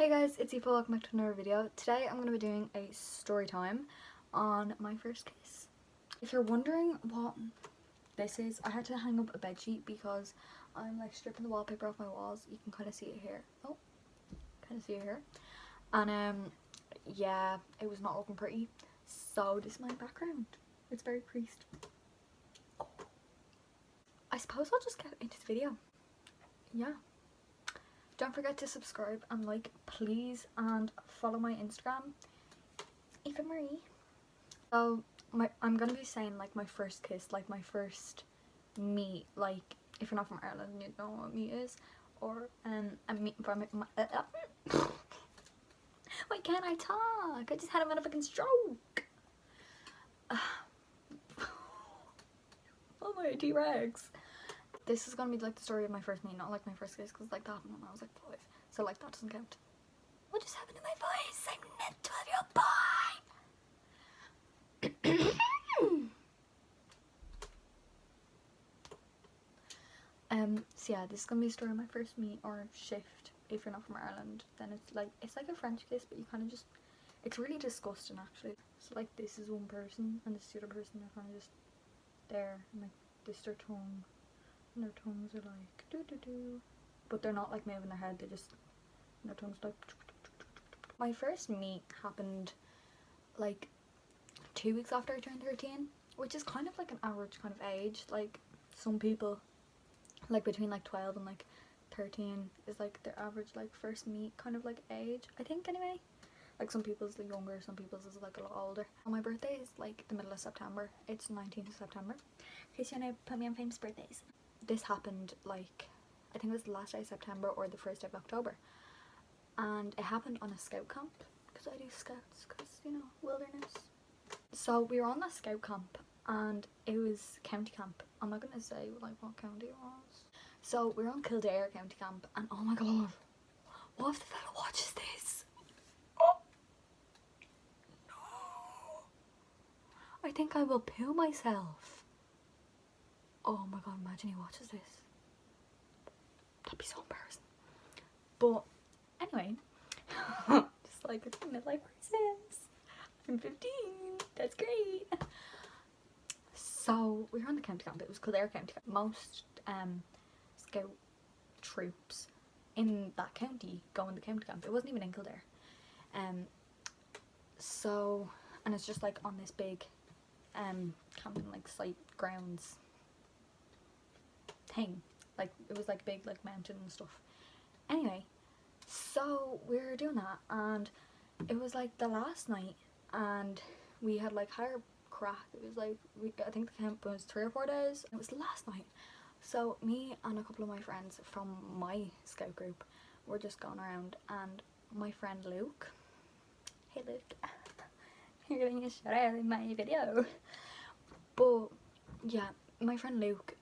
Hey guys, it's Aoife, welcome back to another video. Today I'm going to be doing a story time on my first kiss. If you're wondering what this is, I had to hang up a bedsheet because I'm like stripping the wallpaper off my walls. You can kind of see it here. Oh, kind of see it here. And yeah, it was not looking pretty. So this is my background. It's very creased. Oh. I suppose I'll just get into the video. Yeah. Don't forget to subscribe and like, please, and follow my Instagram, Aoife Marie. So I'm gonna be saying like my first kiss, like my first meet. Like if you're not from Ireland, you know what meet is, or a meet from my. Why can't I talk? I just had a motherfucking stroke. Oh my T-Rex. This is gonna be like the story of my first meet, not like my first kiss, because like that happened when I was like 5, so like that doesn't count. What just happened to my voice? I'm not 12-year-old boy. So yeah, this is gonna be a story of my first meet or shift. If you're not from Ireland, then it's like a French kiss, but you kind of just, it's really disgusting actually. So like this is one person and this is the other person. They're kind of just there, and like this is their tongue. And their tongues are like do do do, but they're not like moving their head, they just, their tongues like. My first meet happened like 2 weeks after I turned 13, which is kind of like an average kind of age. Like some people like between like 12 and like 13 is like their average like first meet kind of like age, I think, anyway. Like some people's like younger, some people's is like a lot older. My birthday is like the middle of September. It's 19th of September. In case you want to put me on famous birthdays. This happened like, I think it was the last day of September or the first day of October, and it happened on a scout camp, because I do scouts, because you know, wilderness. So we were on that scout camp and it was county camp. I'm not gonna say like what county it was. So we were on Kildare County Camp, and oh my god, what if the fella watches this? Oh no, I think I will poo myself. Oh my god, imagine he watches this. That'd be so embarrassing. But anyway, just like a midlife crisis. I'm 15. That's great. So we were on the county camp. It was Kildare County Camp. Most scout troops in that county go in the county camp. It wasn't even in Kildare. So, and it's just like on this big camping like site grounds thing. Like it was like big like mountain and stuff. Anyway, so we were doing that, and it was like the last night, and we had like higher crack. It was like I think the camp was 3 or 4 days. It was the last night. So me and a couple of my friends from my scout group were just going around, and my friend Luke, hey Luke, you're getting a shout out in my video. But yeah, my friend Luke,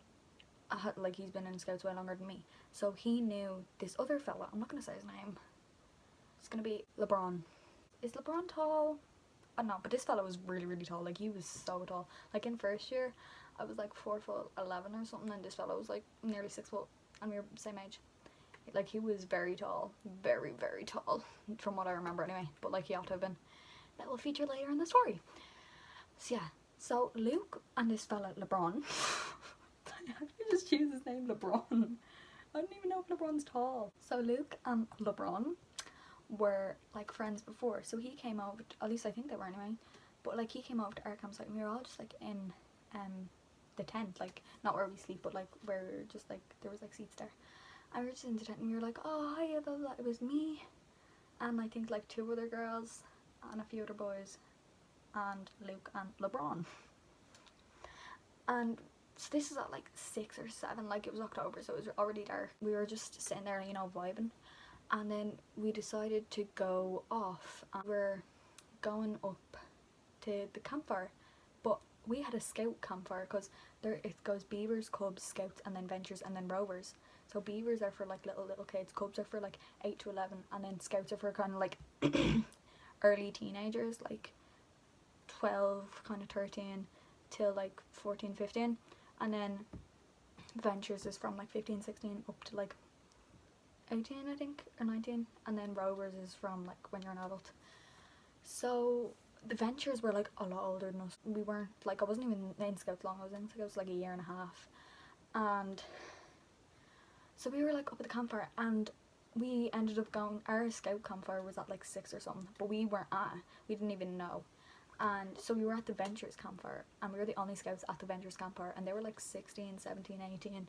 like he's been in scouts way longer than me, so he knew this other fella. I'm not gonna say his name. It's gonna be LeBron. Is LeBron tall? I don't know, but this fella was really tall. Like he was so tall. Like in first year I was like 4'11" or something, and this fella was like nearly 6 foot, and we were the same age. Like he was very tall, very tall, from what I remember anyway, but like he ought to have been. That will feature later in the story. So yeah, so Luke and this fella LeBron I could just choose his name, LeBron. I don't even know if LeBron's tall. So Luke and LeBron were like friends before, so he came over, at least I think they were anyway, but like he came over to our campsite, and we were all just like in the tent, like not where we sleep, but like where we were just like, there was like seats there, and we were just in the tent, and we were like, oh hi, blah, blah, blah. It was me and I think like 2 other girls and a few other boys and Luke and LeBron. And so this is at like 6 or 7, like it was October, so it was already dark. We were just sitting there, you know, vibing, and then we decided to go off, and we're going up to the campfire. But we had a scout campfire, because there it goes beavers, cubs, scouts, and then ventures, and then rovers. So beavers are for like little kids, cubs are for like 8 to 11, and then scouts are for kind of like early teenagers, like 12, kind of 13 till like 14, 15. And then ventures is from like 15, 16 up to like 18 I think, or 19, and then rovers is from like when you're an adult. So the ventures were like a lot older than us. We weren't like, I wasn't even in scouts long. I was in scouts like a year and a half, and so we were like up at the campfire, and we ended up going, our scout campfire was at like 6 or something, but we weren't at it. We didn't even know. And so we were at the Ventures campfire, and we were the only scouts at the Ventures campfire, and they were like 16, 17, 18,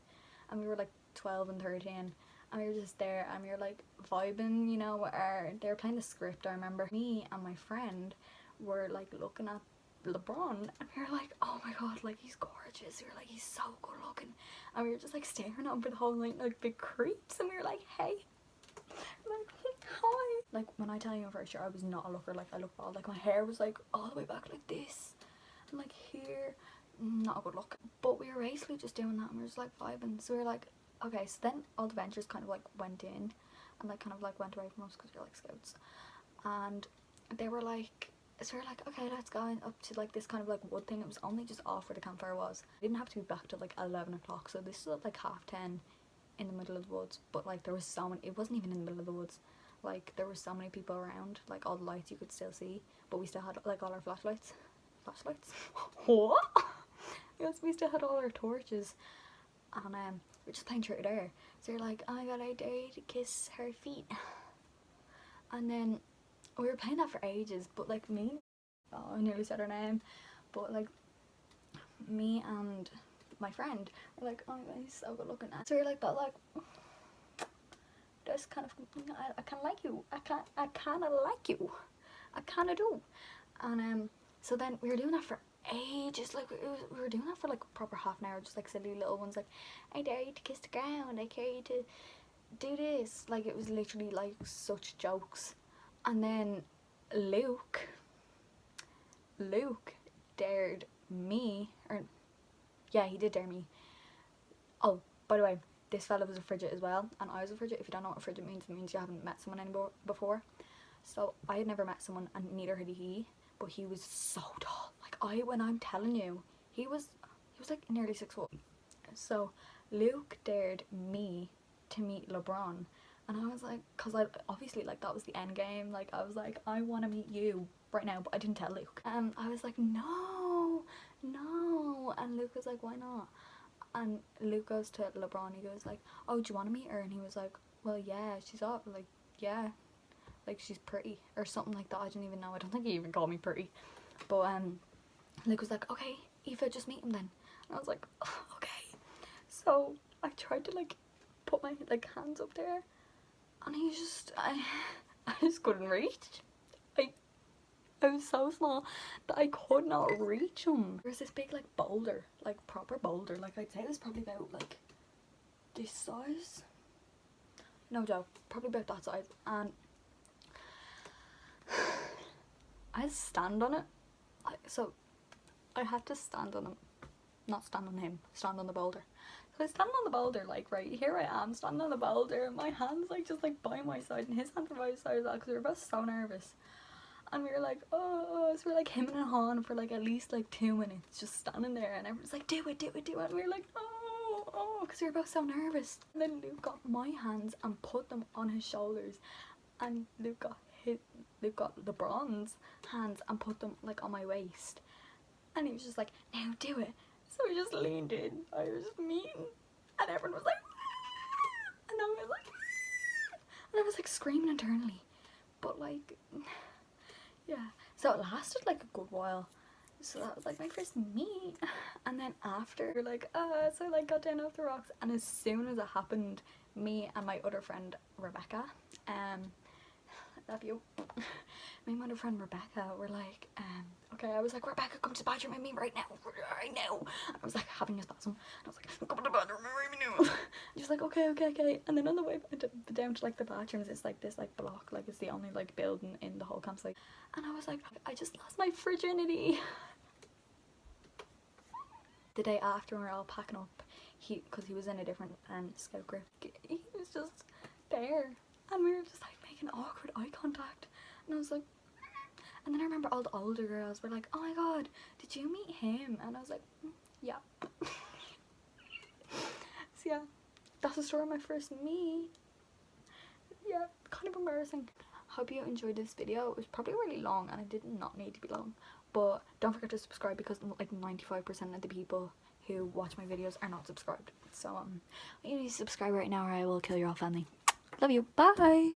and we were like 12 and 13, and we were just there, and we were like vibing, you know, with they were playing the script. I remember me and my friend were like looking at LeBron, and we were like, oh my god, like he's gorgeous. We were like, he's so good looking, and we were just like staring at him for the whole night like big creeps, and we were like, hey, like, hi. Like, when I tell you in first year I was not a looker, like I looked bald, like my hair was like all the way back like this, and like here, not a good look. But we were basically just doing that, and we were just like vibing. So we were like, okay. So then all the ventures kind of like went in and like kind of like went away from us because we were like scouts, and they were like, so we were like, okay, let's go up to like this kind of like wood thing. It was only just off where the campfire was. We didn't have to be back till like 11 o'clock, so this was at like 10:30 in the middle of the woods. But like there was so many, it wasn't even in the middle of the woods, like there were so many people around, like all the lights you could still see, but we still had like all our flashlights. What? Yes, we still had all our torches, and we're just playing through there. So you're like, oh my god, I dare you to kiss her feet. And then we were playing that for ages, but like me, oh, I nearly said her name, but like me and my friend were like, oh my god, he's so good looking. So we're like, but like, that's kind of, I kind of like you. I kind of like you. I kind of do. And so then we were doing that for ages. Like we were doing that for like proper half an hour, just like silly little ones, like, I dare you to kiss the ground. I dare you to do this. Like it was literally like such jokes. And then Luke dared me, or yeah, he did dare me. Oh, by the way, this fella was a frigid as well, and I was a frigid. If you don't know what a frigid means, it means you haven't met someone anymore before. So I had never met someone, and neither had he, but he was so tall. Like when I'm telling you, he was like nearly 6 foot. So Luke dared me to meet LeBron, and I was like, cause I obviously, like, that was the end game. Like I was like, I want to meet you right now, but I didn't tell Luke. I was like, no, and Luke was like, why not? And Luke goes to LeBron, he goes like, oh, do you want to meet her? And he was like, well, yeah, she's up, like, yeah, like she's pretty or something like that. I didn't even know. I don't think he even called me pretty. But Luke was like, okay, Aoife, just meet him then. And I was like, oh, okay. So I tried to like put my like hands up there, and he just, I just couldn't reach. I was so small that I could not reach him. There was this big like boulder, like proper boulder, like I'd say it was probably about like this size. No joke, probably about that size. And I had to stand on it. So I had to stand on him, not stand on him, stand on the boulder. So I stand on the boulder, like, right, here I am standing on the boulder, and my hands like just like by my side, and his hands were by his side as well, because we were both so nervous. And we were like, oh, so we were like hemming and hawing for like at least like 2 minutes, just standing there, and everyone's like, do it, and we were like, oh, because we were both so nervous. And then Luke got my hands and put them on his shoulders, and Luke got LeBron's hands and put them like on my waist, and he was just like, now do it. So we just leaned in. I was just mean, and everyone was like, and I was like, and I was like screaming internally, but like, yeah. So it lasted like a good while. So that was like my first meet, and then after, like, so I like got down off the rocks, and as soon as it happened, me and my other friend Rebecca, love you, me and my other friend Rebecca were like, okay, I was like, Rebecca, come to the bathroom with me right now. And I was like having a spasm, and I was like, come to the bathroom right now. And she was like, okay. And then on the way down to like the bathrooms, it's like this like block, like it's the only like building in the whole campsite. And I was like, I just lost my virginity. The day after, we were all packing up, because he was in a different scout group, he was just there, and we were just like making awkward eye contact, and I was like, and then I remember all the older girls were like, oh my god, did you meet him? And I was like, yeah. So yeah, that's the story of my first meet. yeah, kind of embarrassing. Hope you enjoyed this video. It was probably really long and it did not need to be long, but don't forget to subscribe because like 95% of the people who watch my videos are not subscribed. So you need to subscribe right now or I will kill your whole family. Love you. Bye.